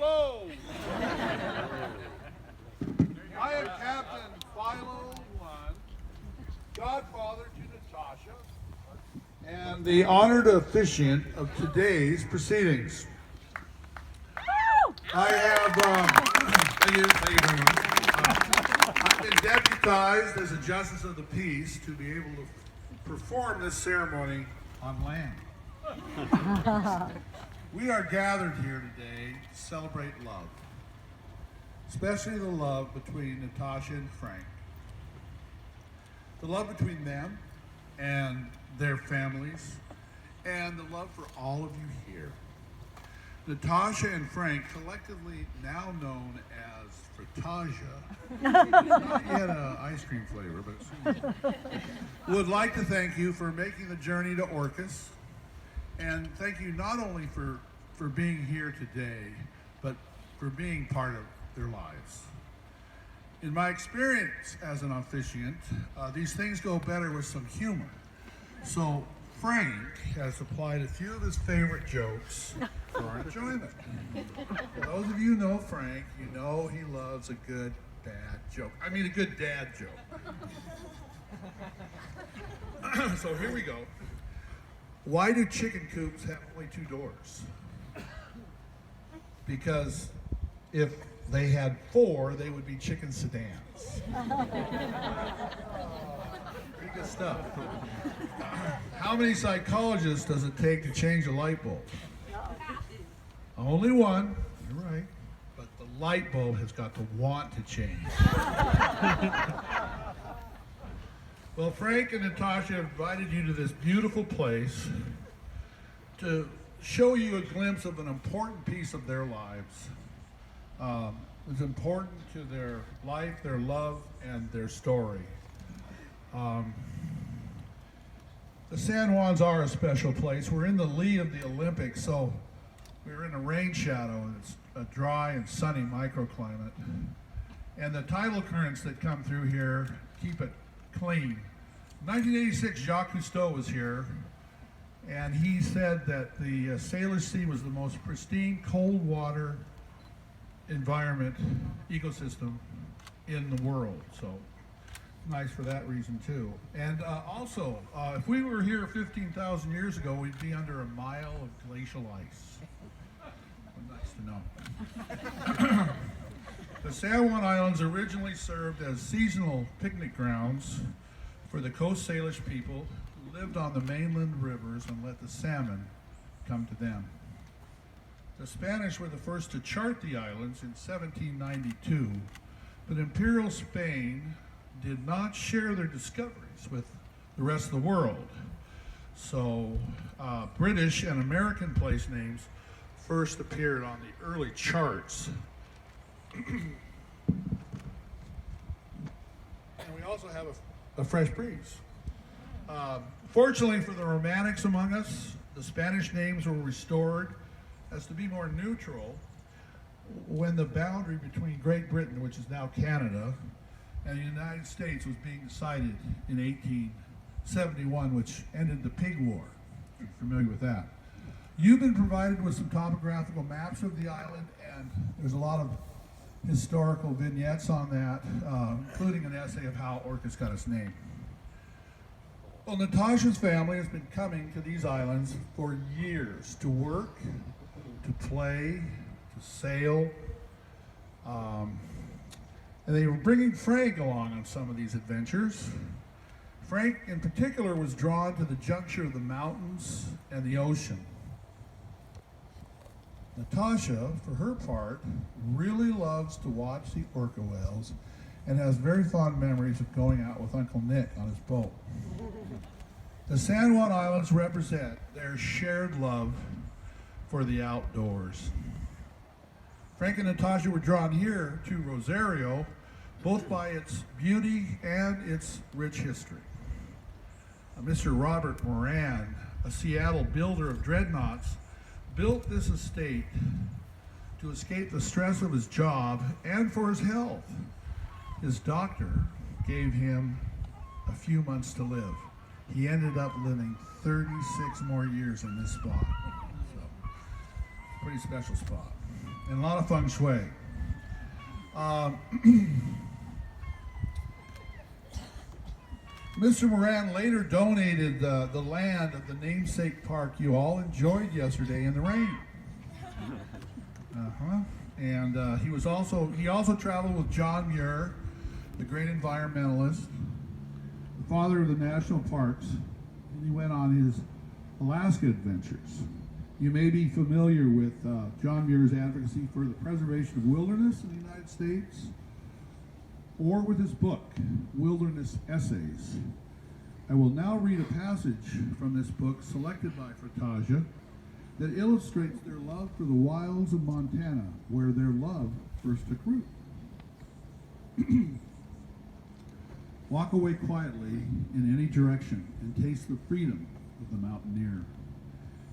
Hello. I am Captain Philo I, godfather to Natasza, and the honored officiant of today's proceedings. I have, thank you very much. I've been deputized as a justice of the peace to be able to perform this ceremony on land. We are gathered here today to celebrate love, especially the love between Natasza and Frank. The love between them and their families, and the love for all of you here. Natasza and Frank, collectively now known as Fratasia, not yet an ice cream flavor, but soon, would like to thank you for making the journey to Orcas, and thank you not only for being here today, but for being part of their lives. In my experience as an officiant, these things go better with some humor. So Frank has supplied a few of his favorite jokes for our enjoyment. For those of you who know Frank, you know he loves a good bad joke. I mean a good dad joke. So here we go. Why do chicken coops have only 2 doors? Because if they had 4, they would be chicken sedans. Pretty good stuff. How many psychologists does it take to change a light bulb? Only one, you're right. But the light bulb has got to want to change. Well, Frank and Natasza have invited you to this beautiful place to show you a glimpse of an important piece of their lives. It's important to their life, their love, and their story. The San Juans are a special place. We're in the lee of the Olympics, so we're in a rain shadow, and it's a dry and sunny microclimate. And the tidal currents that come through here keep it clean. In 1986, Jacques Cousteau was here, and he said that the Salish Sea was the most pristine cold water environment, ecosystem in the world. So nice for that reason too. And also, if we were here 15,000 years ago, we'd be under a mile of glacial ice. Nice to know. The San Juan Islands originally served as seasonal picnic grounds for the Coast Salish people who lived on the mainland rivers and let the salmon come to them. The Spanish were the first to chart the islands in 1792, but Imperial Spain did not share their discoveries with the rest of the world. So British and American place names first appeared on the early charts. And we also have a fresh breeze. Fortunately for the Romantics among us, the Spanish names were restored as to be more neutral when the boundary between Great Britain, which is now Canada, and the United States was being decided in 1871, which ended the Pig War. If you're familiar with that. You've been provided with some topographical maps of the island, and there's a lot of historical vignettes on that, including an essay of how Orcas got its name. Well, Natasza's family has been coming to these islands for years to work, to play, to sail, and they were bringing Frank along on some of these adventures. Frank, in particular, was drawn to the juncture of the mountains and the ocean. Natasza, for her part, really loves to watch the orca whales and has very fond memories of going out with Uncle Nick on his boat. The San Juan Islands represent their shared love for the outdoors. Frank and Natasza were drawn here to Rosario, both by its beauty and its rich history. Mr. Robert Moran, a Seattle builder of dreadnoughts, built this estate to escape the stress of his job and for his health. His doctor gave him a few months to live. He ended up living 36 more years in this spot. So, pretty special spot. And a lot of feng shui. Mr. Moran later donated the land of the namesake park you all enjoyed yesterday in the rain. And he also traveled with John Muir, the great environmentalist, the father of the national parks, and he went on his Alaska adventures. You may be familiar with John Muir's advocacy for the preservation of wilderness in the United States, or with his book, Wilderness Essays. I will now read a passage from this book selected by Natasza that illustrates their love for the wilds of Montana, where their love first took root. Walk away quietly in any direction and taste the freedom of the mountaineer.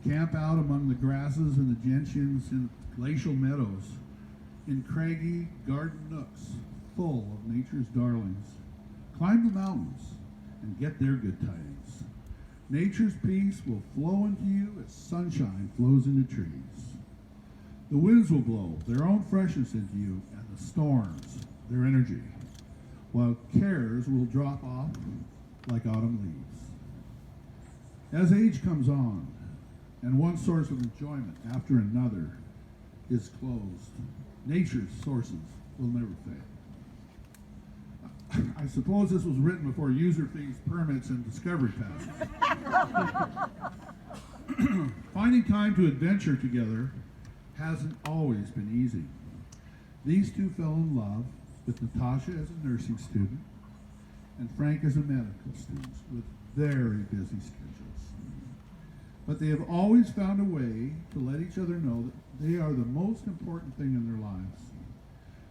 Camp out among the grasses and the gentians in glacial meadows, in craggy garden nooks full of nature's darlings. Climb the mountains and get their good tidings. Nature's peace will flow into you as sunshine flows into trees. The winds will blow their own freshness into you, and the storms their energy, while cares will drop off like autumn leaves. As age comes on, and one source of enjoyment after another is closed, nature's sources will never fail. I suppose this was written before user fees, permits, and discovery passes. Finding time to adventure together hasn't always been easy. These two fell in love with Natasza as a nursing student and Frank as a medical student with very busy schedules. But they have always found a way to let each other know that they are the most important thing in their lives.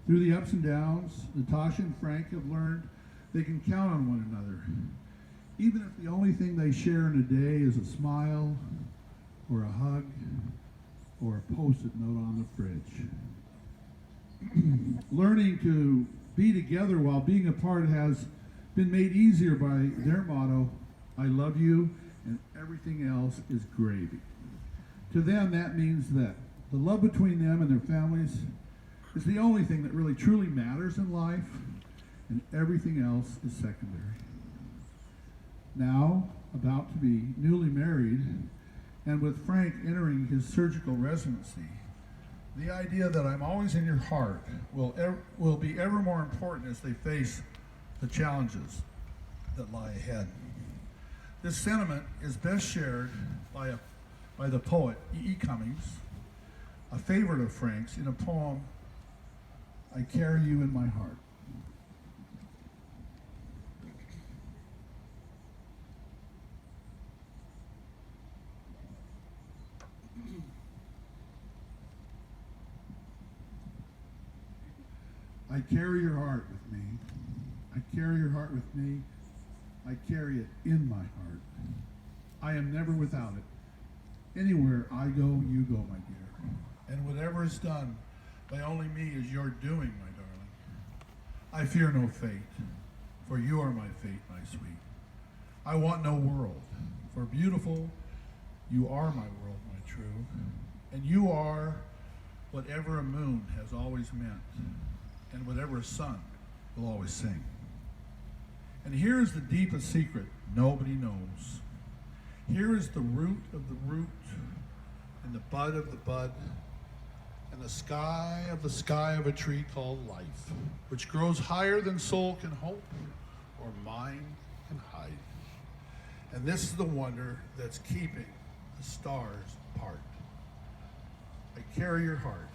Through the ups and downs, Natasza and Frank have learned they can count on one another, even if the only thing they share in a day is a smile, or a hug, or a post-it note on the fridge. Learning to be together while being apart has been made easier by their motto, I love you, and everything else is gravy. To them, that means that the love between them and their families is the only thing that really truly matters in life, and everything else is secondary. Now, about to be newly married, and with Frank entering his surgical residency, the idea that I'm always in your heart will be ever more important as they face the challenges that lie ahead. This sentiment is best shared by the poet E. E. Cummings, a favorite of Frank's, in a poem, I Carry You in My Heart. I carry your heart with me. I carry your heart with me. I carry it in my heart. I am never without it. Anywhere I go, you go, my dear. And whatever is done by only me is your doing, my darling. I fear no fate, for you are my fate, my sweet. I want no world, for beautiful, you are my world, my true. And you are whatever a moon has always meant, and whatever a sun will always sing. And here is the deepest secret nobody knows. Here is the root of the root, and the bud of the bud, and the sky of a tree called life, which grows higher than soul can hope or mind can hide. And this is the wonder that's keeping the stars apart. I carry your heart.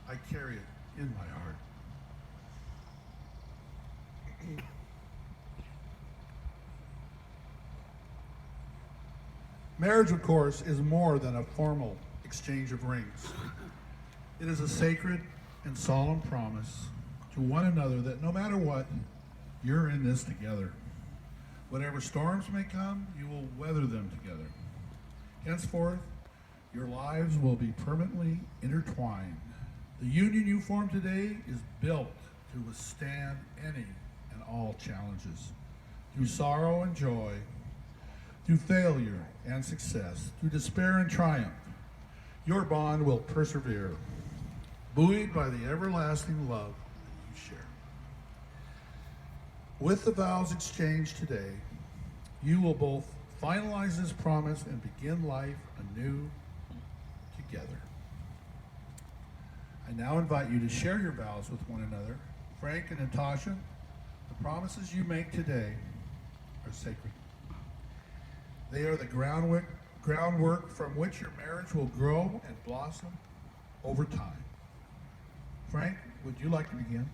I carry it in my heart. Marriage, of course, is more than a formal exchange of rings. It is a sacred and solemn promise to one another that no matter what, you're in this together. Whatever storms may come, you will weather them together. Henceforth, your lives will be permanently intertwined. The union you form today is built to withstand any and all challenges. Through sorrow and joy, through failure and success, through despair and triumph, Your bond will persevere, buoyed by the everlasting love that you share. With the vows exchanged today, you will both finalize this promise and begin life anew together. I now invite you to share your vows with one another. Frank and Natasza, the promises you make today are sacred. They are the groundwork from which your marriage will grow and blossom over time. Frank, would you like to begin?